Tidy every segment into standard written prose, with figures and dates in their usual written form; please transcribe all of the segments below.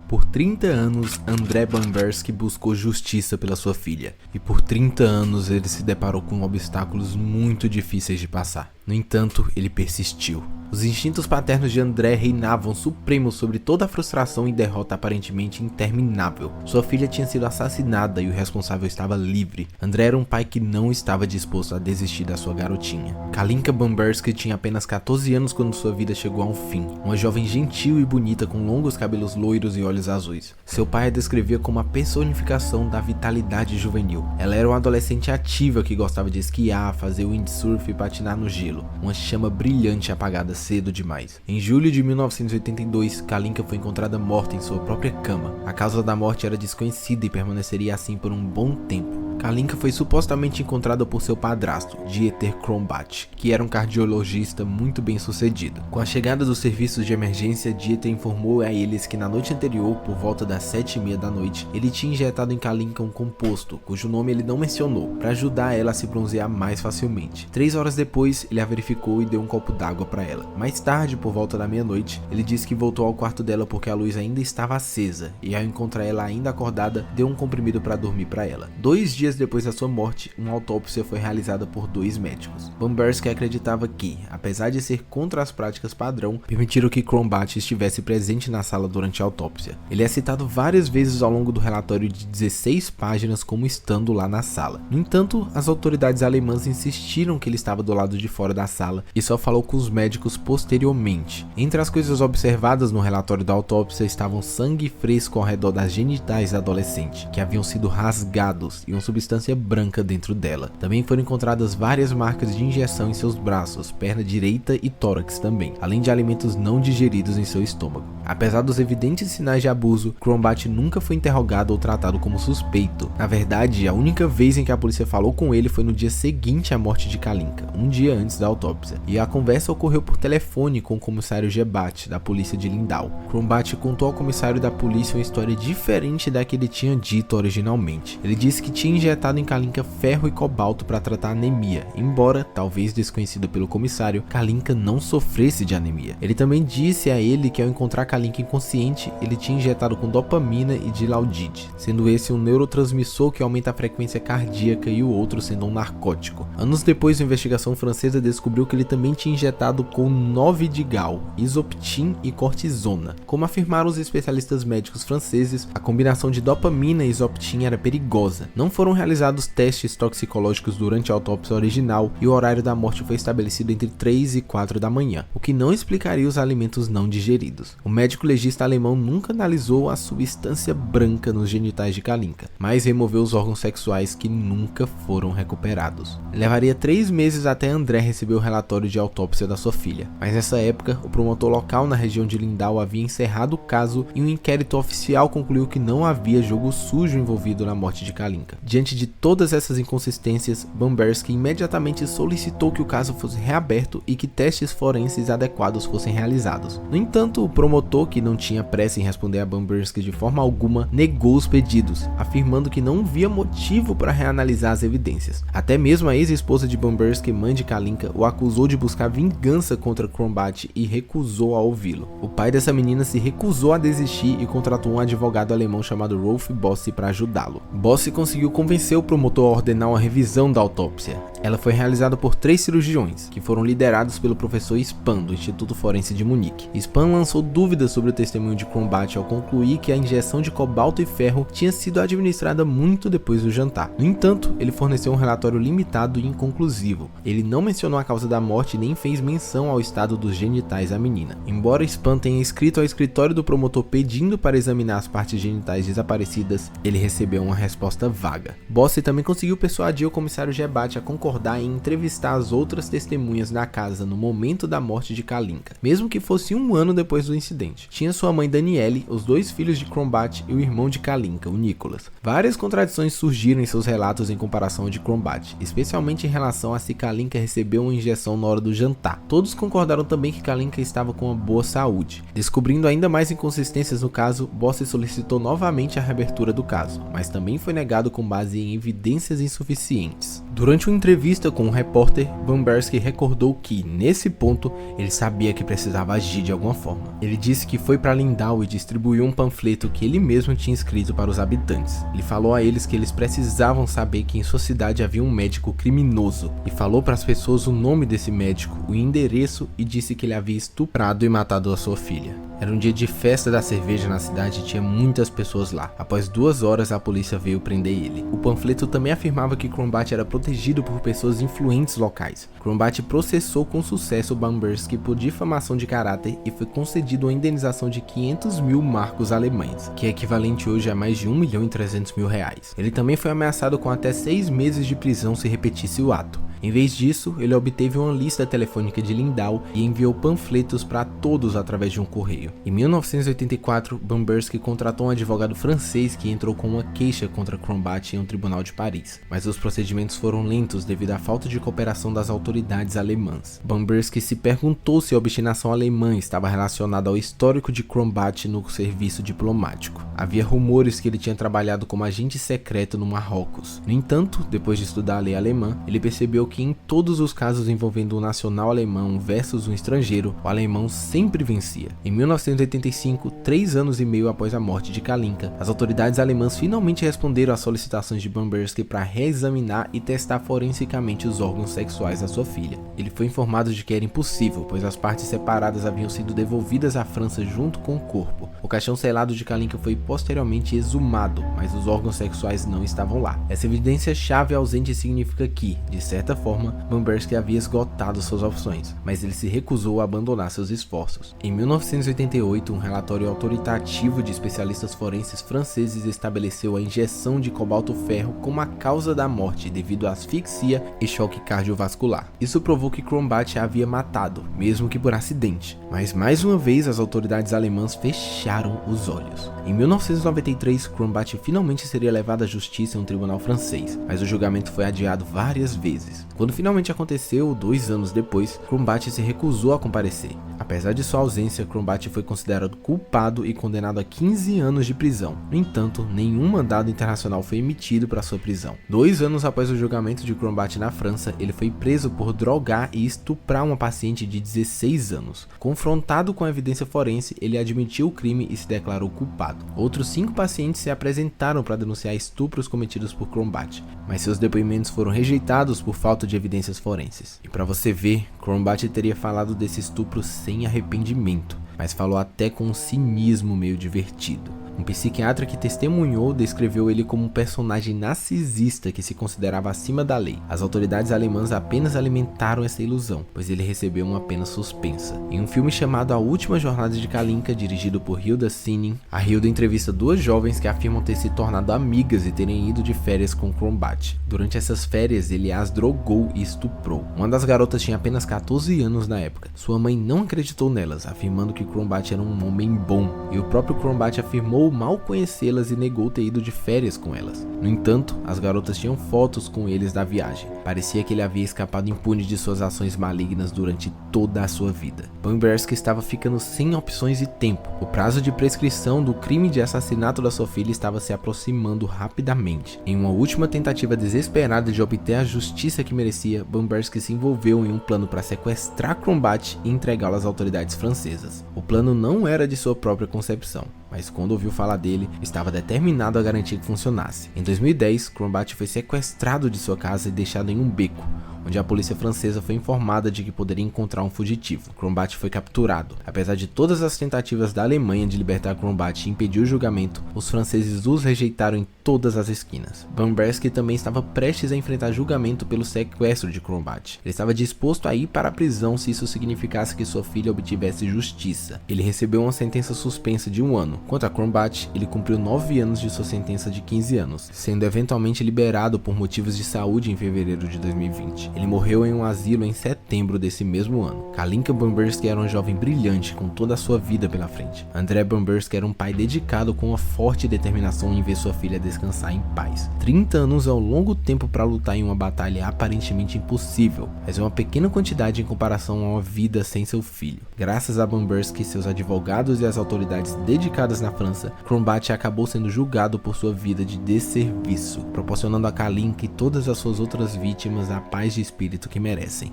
Por 30 anos, André Bamberski buscou justiça pela sua filha, e por 30 anos ele se deparou com obstáculos muito difíceis de passar. No entanto, ele persistiu. Os instintos paternos de André reinavam supremos sobre toda a frustração e derrota aparentemente interminável. Sua filha tinha sido assassinada e o responsável estava livre. André era um pai que não estava disposto a desistir da sua garotinha. Kalinka Bamberski tinha apenas 14 anos quando sua vida chegou a um fim. Uma jovem gentil e bonita com longos cabelos loiros e olhos azuis. Seu pai a descrevia como a personificação da vitalidade juvenil. Ela era uma adolescente ativa que gostava de esquiar, fazer windsurf e patinar no gelo. Uma chama brilhante apagada cedo demais. Em julho de 1982, Kalinka foi encontrada morta em sua própria cama. A causa da morte era desconhecida e permaneceria assim por um bom tempo. Kalinka foi supostamente encontrada por seu padrasto, Dieter Kronbach, que era um cardiologista muito bem sucedido. Com a chegada dos serviços de emergência, Dieter informou a eles que na noite anterior, por volta das 7h30 da noite, ele tinha injetado em Kalinka um composto, cujo nome ele não mencionou, para ajudar ela a se bronzear mais facilmente. 3 horas depois, ele a verificou e deu um copo d'água para ela. Mais tarde, por volta da meia-noite, ele disse que voltou ao quarto dela porque a luz ainda estava acesa, e ao encontrar ela ainda acordada, deu um comprimido para dormir para ela. 2 dias depois da sua morte, uma autópsia foi realizada por 2 médicos. Bamberski acreditava que, apesar de ser contra as práticas padrão, permitiram que Kronbach estivesse presente na sala durante a autópsia. Ele é citado várias vezes ao longo do relatório de 16 páginas como estando lá na sala. No entanto, as autoridades alemãs insistiram que ele estava do lado de fora da sala e só falou com os médicos posteriormente. Entre as coisas observadas no relatório da autópsia estavam sangue fresco ao redor das genitais da adolescente, que haviam sido rasgados, e uma substância branca dentro dela. Também foram encontradas várias marcas de injeção em seus braços, perna direita e tórax também, além de alimentos não digeridos em seu estômago. Apesar dos evidentes sinais de abuso, Kronbach nunca foi interrogado ou tratado como suspeito. Na verdade, a única vez em que a polícia falou com ele foi no dia seguinte à morte de Kalinka, um dia antes da autópsia, e a conversa ocorreu por telefone com o comissário Gebat, da polícia de Lindau. Kronbach contou ao comissário da polícia uma história diferente da que ele tinha dito originalmente. Ele disse que tinha injetado em Kalinka ferro e cobalto para tratar anemia, embora, talvez desconhecido pelo comissário, Kalinka não sofresse de anemia. Ele também disse a ele que ao encontrar Kalinka inconsciente, ele tinha injetado com dopamina e dilaudide, sendo esse um neurotransmissor que aumenta a frequência cardíaca e o outro sendo um narcótico. Anos depois, a investigação francesa descobriu que ele também tinha injetado com Novidigal, Isoptin e cortisona. Como afirmaram os especialistas médicos franceses, a combinação de dopamina e Isoptin era perigosa. Não foram realizados testes toxicológicos durante a autópsia original e o horário da morte foi estabelecido entre 3 e 4 da manhã, o que não explicaria os alimentos não digeridos. O médico legista alemão nunca analisou a substância branca nos genitais de Kalinka, mas removeu os órgãos sexuais que nunca foram recuperados. Levaria 3 meses até André receber o relatório de autópsia da sua filha, mas nessa época, o promotor local na região de Lindau havia encerrado o caso e um inquérito oficial concluiu que não havia jogo sujo envolvido na morte de Kalinka. Diante de todas essas inconsistências, Bamberski imediatamente solicitou que o caso fosse reaberto e que testes forenses adequados fossem realizados. No entanto, o promotor, que não tinha pressa em responder a Bamberski de forma alguma, negou os pedidos, afirmando que não via motivo para reanalisar as evidências. Até mesmo a ex-esposa de Bamberski, mãe de Kalinka, o acusou de buscar vingança contra Kronbach e recusou a ouvi-lo. O pai dessa menina se recusou a desistir e contratou um advogado alemão chamado Rolf Bosse para ajudá-lo. Bosse conseguiu convencer o promotor a ordenar uma revisão da autópsia. Ela foi realizada por 3 cirurgiões, que foram liderados pelo professor Spahn, do Instituto Forense de Munique. Spahn lançou dúvidas sobre o testemunho de Kronbach ao concluir que a injeção de cobalto e ferro tinha sido administrada muito depois do jantar. No entanto, ele forneceu um relatório limitado e inconclusivo. Ele não mencionou a causa da morte nem fez menção ao estado dos genitais da menina. Embora Spahn tenha escrito ao escritório do promotor pedindo para examinar as partes genitais desaparecidas, ele recebeu uma resposta vaga. Bosse também conseguiu persuadir o comissário Gebat a concordar em entrevistar as outras testemunhas da casa no momento da morte de Kalinka, mesmo que fosse 1 ano depois do incidente. Tinha sua mãe Danielle, os 2 filhos de Kronbach e o irmão de Kalinka, o Nicholas. Várias contradições surgiram em seus relatos em comparação ao de Kronbach, especialmente em relação a se Kalinka recebeu uma injeção na hora do jantar. Todos concordaram também que Kalinka estava com uma boa saúde. Descobrindo ainda mais inconsistências no caso, Bosse solicitou novamente a reabertura do caso, mas também foi negado com base em evidências insuficientes. Durante uma entrevista com um repórter, Bambersky recordou que, nesse ponto, ele sabia que precisava agir de alguma forma. Ele disse que foi para Lindau e distribuiu um panfleto que ele mesmo tinha escrito para os habitantes. Ele falou a eles que eles precisavam saber que em sua cidade havia um médico criminoso, e falou para as pessoas o nome desse médico, o endereço, e disse que ele havia estuprado e matado a sua filha. Era um dia de festa da cerveja na cidade e tinha muitas pessoas lá. Após 2 horas, a polícia veio prender ele. O panfleto também afirmava que Cronbach era protegido por pessoas influentes locais. Cronbach processou com sucesso Bambersky por difamação de caráter e foi concedido uma indenização de 500 mil marcos alemães, que é equivalente hoje a mais de 1.300.000 reais. Ele também foi ameaçado com até 6 meses de prisão se repetisse o ato. Em vez disso, ele obteve uma lista telefônica de Lindau e enviou panfletos para todos através de um correio. Em 1984, Bambersky contratou um advogado francês que entrou com uma queixa contra Cronbach em um tribunal de Paris, mas os procedimentos foram lentos devido à falta de cooperação das autoridades alemãs. Bambersky se perguntou se a obstinação alemã estava relacionada ao histórico de Cronbach no serviço diplomático. Havia rumores que ele tinha trabalhado como agente secreto no Marrocos. No entanto, depois de estudar a lei alemã, ele percebeu que em todos os casos envolvendo um nacional alemão versus um estrangeiro, o alemão sempre vencia. Em 1985, 3 anos e meio após a morte de Kalinka, as autoridades alemãs finalmente responderam às solicitações de Bambersky para reexaminar e testar forensicamente os órgãos sexuais da sua filha. Ele foi informado de que era impossível, pois as partes separadas haviam sido devolvidas à França junto com o corpo. O caixão selado de Kalinka foi posteriormente exumado, mas os órgãos sexuais não estavam lá. Essa evidência chave ausente significa que, de certa forma, Bambersky havia esgotado suas opções, mas ele se recusou a abandonar seus esforços. Em 1988, um relatório autoritativo de especialistas forenses franceses estabeleceu a injeção de cobalto-ferro como a causa da morte devido à asfixia e choque cardiovascular. Isso provou que Cronbach a havia matado, mesmo que por acidente, mas mais uma vez as autoridades alemãs fecharam os olhos. Em 1993, Cronbach finalmente seria levado à justiça em um tribunal francês, mas o julgamento foi adiado várias vezes. Quando finalmente aconteceu, 2 anos depois, Cronbach se recusou a comparecer. Apesar de sua ausência, Cronbach foi considerado culpado e condenado a 15 anos de prisão. No entanto, nenhum mandado internacional foi emitido para sua prisão. 2 anos após o julgamento de Cronbach na França, ele foi preso por drogar e estuprar uma paciente de 16 anos. Confrontado com a evidência forense, ele admitiu o crime e se declarou culpado. Outros 5 pacientes se apresentaram para denunciar estupros cometidos por Cronbach, mas seus depoimentos foram rejeitados por falta de evidências forenses. E para você ver, Cronbach teria falado desse estupro sem arrependimento, mas falou até com um cinismo meio divertido. Um psiquiatra que testemunhou descreveu ele como um personagem narcisista que se considerava acima da lei. As autoridades alemãs apenas alimentaram essa ilusão, pois ele recebeu uma pena suspensa. Em um filme chamado A Última Jornada de Kalinka, dirigido por Hilda Sinning, a Hilda entrevista 2 jovens que afirmam ter se tornado amigas e terem ido de férias com Cronbach. Durante essas férias, ele as drogou e estuprou. Uma das garotas tinha apenas 14 anos na época. Sua mãe não acreditou nelas, afirmando que Cronbach era um homem bom, e o próprio Cronbach afirmou mal conhecê-las e negou ter ido de férias com elas. No entanto, as garotas tinham fotos com eles da viagem. Parecia que ele havia escapado impune de suas ações malignas durante toda a sua vida. Bambersky estava ficando sem opções e tempo. O prazo de prescrição do crime de assassinato da sua filha estava se aproximando rapidamente. Em uma última tentativa desesperada de obter a justiça que merecia, Bambersky se envolveu em um plano para sequestrar Cronbach e entregá-lo às autoridades francesas. O plano não era de sua própria concepção, mas quando ouviu falar dele, estava determinado a garantir que funcionasse. Em 2010, Cronbach foi sequestrado de sua casa e deixado em um beco, onde a polícia francesa foi informada de que poderia encontrar um fugitivo. Cronbach foi capturado. Apesar de todas as tentativas da Alemanha de libertar Cronbach e impedir o julgamento, os franceses os rejeitaram em todas as esquinas. Bambersky também estava prestes a enfrentar julgamento pelo sequestro de Cronbach. Ele estava disposto a ir para a prisão se isso significasse que sua filha obtivesse justiça. Ele recebeu uma sentença suspensa de 1 ano. Quanto a Cronbach, ele cumpriu 9 anos de sua sentença de 15 anos, sendo eventualmente liberado por motivos de saúde em fevereiro de 2020. Ele morreu em um asilo em setembro desse mesmo ano. Kalinka Bambersky era um jovem brilhante com toda a sua vida pela frente. André Bambersky era um pai dedicado com uma forte determinação em ver sua filha descansar em paz. 30 anos é um longo tempo para lutar em uma batalha aparentemente impossível, mas é uma pequena quantidade em comparação a uma vida sem seu filho. Graças a Bambersky, seus advogados e as autoridades dedicadas encontradas na França, Crombat acabou sendo julgado por sua vida de desserviço, proporcionando a Kalinka e todas as suas outras vítimas a paz de espírito que merecem.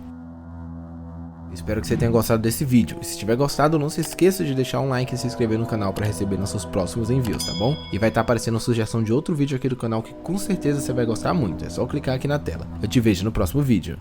Espero que você tenha gostado desse vídeo, e se tiver gostado, não se esqueça de deixar um like e se inscrever no canal para receber nossos próximos envios, tá bom? E vai estar aparecendo uma sugestão de outro vídeo aqui do canal que com certeza você vai gostar muito, é só clicar aqui na tela. Eu te vejo no próximo vídeo.